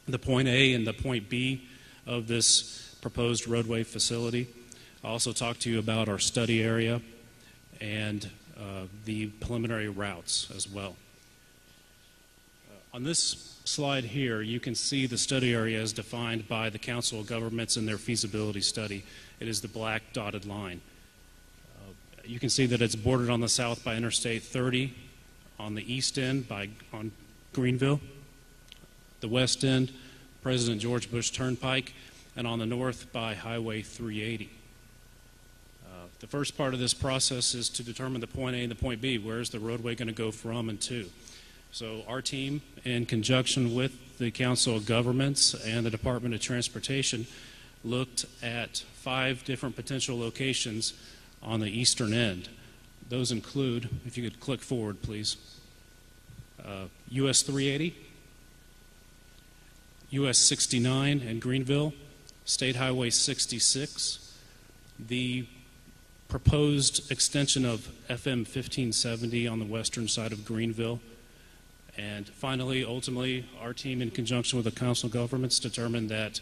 the point A and the point B of this proposed roadway facility. I'll also talk to you about our study area and the preliminary routes as well. On this slide here, you can see the study area as defined by the Council of Governments in their feasibility study. It is the black dotted line. You can see that it's bordered on the south by Interstate 30, on the east end on Greenville, the west end, President George Bush Turnpike, and on the north by Highway 380. The first part of this process is to determine the point A and the point B. Where is the roadway going to go from and to? So our team, in conjunction with the Council of Governments and the Department of Transportation, looked at 5 different potential locations on the eastern end. Those include, if you could click forward, please, US 380, US 69 in Greenville, State Highway 66, the proposed extension of FM 1570 on the western side of Greenville, and finally, ultimately, our team, in conjunction with the Council of Governments, determined that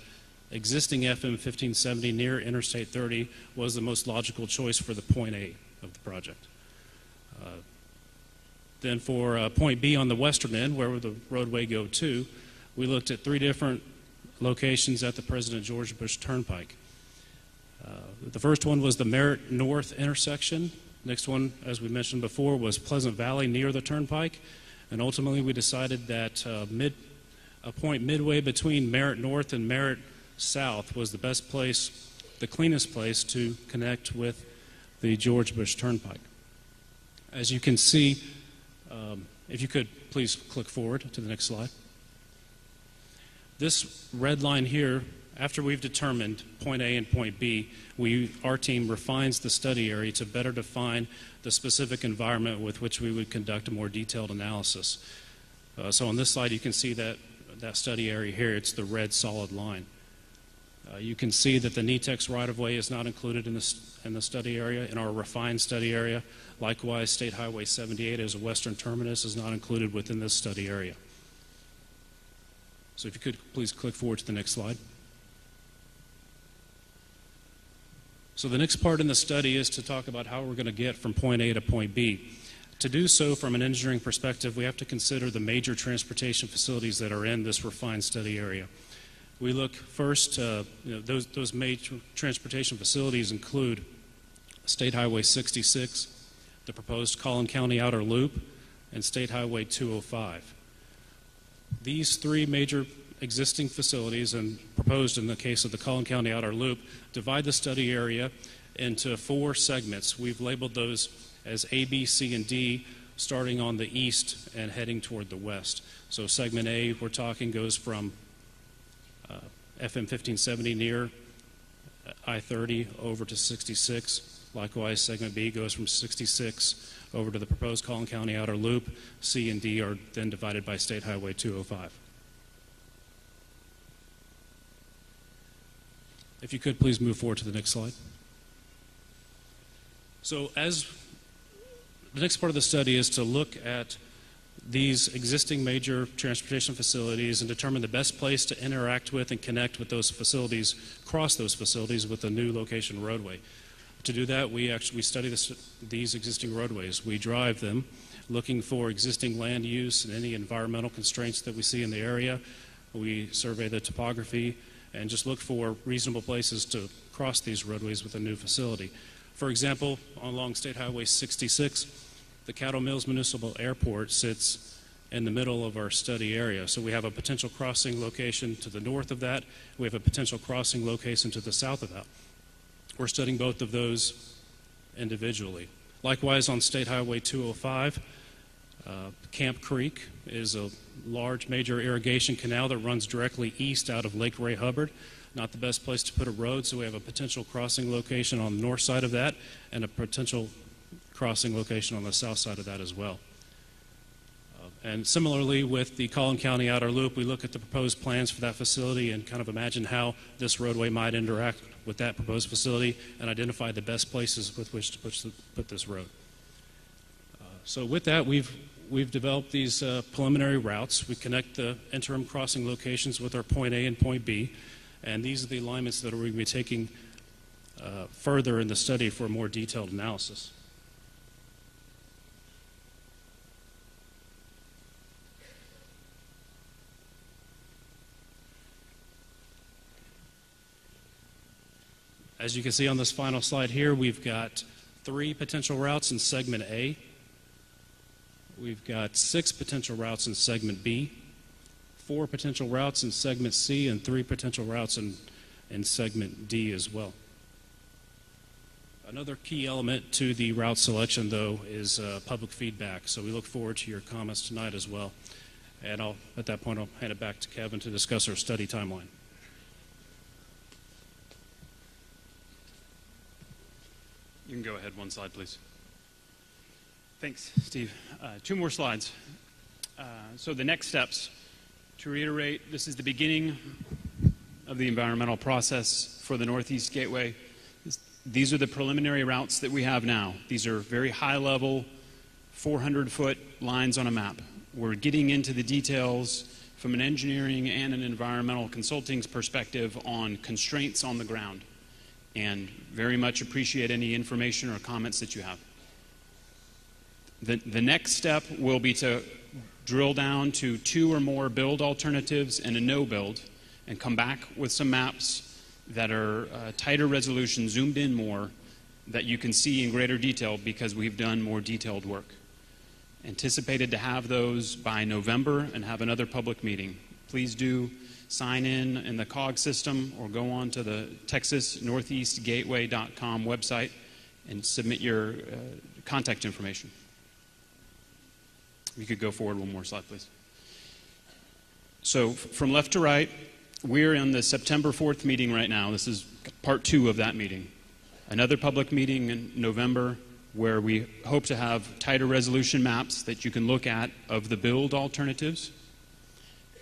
existing FM 1570 near Interstate 30 was the most logical choice for the point A of the project. Then for point B on the western end, where would the roadway go to, we looked at 3 different locations at the President George Bush Turnpike. The first one was the Merritt North intersection. Next one, as we mentioned before, was Pleasant Valley near the Turnpike. And ultimately we decided that a point midway between Merritt North and Merritt South was the best place, the cleanest place to connect with the George Bush Turnpike. As you can see, if you could please click forward to the next slide. This red line here, after we've determined point A and point B, our team refines the study area to better define the specific environment with which we would conduct a more detailed analysis. So on this slide you can see that study area here, it's the red solid line. You can see that the NETEX right-of-way is not included in the study area, in our refined study area. Likewise, State Highway 78 as a western terminus is not included within this study area. So if you could please click forward to the next slide. So the next part in the study is to talk about how we're going to get from point A to point B. To do so from an engineering perspective, we have to consider the major transportation facilities that are in this refined study area. We look first, those major transportation facilities include State Highway 66, the proposed Collin County Outer Loop, and State Highway 205. These 3 major existing facilities, and proposed in the case of the Collin County Outer Loop, divide the study area into 4 segments. We've labeled those as A, B, C, and D, starting on the east and heading toward the west. So segment A, we're talking, goes from FM 1570 near I-30 over to 66. Likewise, segment B goes from 66 over to the proposed Collin County Outer Loop. C and D are then divided by State Highway 205. If you could please move forward to the next slide. So as the next part of the study is to look at these existing major transportation facilities and determine the best place to interact with and connect with those facilities, cross those facilities with a new location roadway. To do that, we study these existing roadways. We drive them, looking for existing land use and any environmental constraints that we see in the area. We survey the topography and just look for reasonable places to cross these roadways with a new facility. For example, along State Highway 66, the Cattle Mills Municipal Airport sits in the middle of our study area. So we have a potential crossing location to the north of that. We have a potential crossing location to the south of that. We're studying both of those individually. Likewise, on State Highway 205, Camp Creek is a large major irrigation canal that runs directly east out of Lake Ray Hubbard. Not the best place to put a road, so we have a potential crossing location on the north side of that and a potential crossing location on the south side of that as well. And similarly with the Collin County Outer Loop, we look at the proposed plans for that facility and kind of imagine how this roadway might interact with that proposed facility and identify the best places with which to put this road. So with that, we've developed these preliminary routes. We connect the interim crossing locations with our point A and point B, and these are the alignments that we're going to be taking further in the study for a more detailed analysis. As you can see on this final slide here, we've got 3 potential routes in segment A. We've got 6 potential routes in segment B, 4 potential routes in segment C, and 3 potential routes in segment D as well. Another key element to the route selection, though, is public feedback. So we look forward to your comments tonight as well. And at that point, I'll hand it back to Kevin to discuss our study timeline. You can go ahead 1 slide, please. Thanks, Steve. 2 more slides. So the next steps. To reiterate, this is the beginning of the environmental process for the Northeast Gateway. These are the preliminary routes that we have now. These are very high-level, 400-foot lines on a map. We're getting into the details from an engineering and an environmental consulting perspective on constraints on the ground, and very much appreciate any information or comments that you have. The next step will be to drill down to 2 or more build alternatives and a no build, and come back with some maps that are tighter resolution, zoomed in more, that you can see in greater detail because we've done more detailed work. Anticipated to have those by November and have another public meeting. Please do sign in the COG system or go on to the TexasNortheastGateway.com website and submit your contact information. You could go forward one more slide, please. So from left to right, we're in the September 4th meeting right now. This is part 2 of that meeting. Another public meeting in November where we hope to have tighter resolution maps that you can look at of the build alternatives.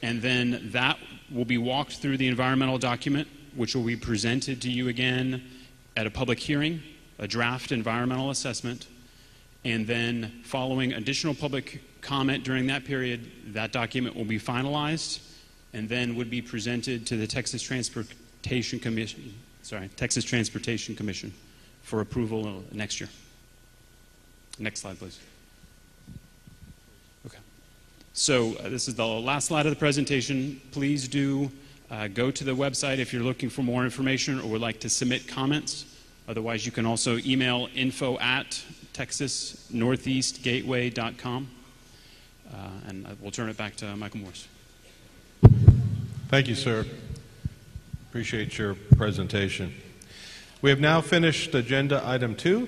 And then that will be walked through the environmental document, which will be presented to you again at a public hearing, a draft environmental assessment, and then following additional public comment during that period, that document will be finalized and then would be presented to the Texas Transportation Commission for approval next year. Next slide, please. Okay. So this is the last slide of the presentation. Please do go to the website if you're looking for more information or would like to submit comments. Otherwise, you can also email info@TexasNortheastGateway.com. And we'll turn it back to Michael Morris. Thank you, sir. Appreciate your presentation. We have now finished agenda item 2.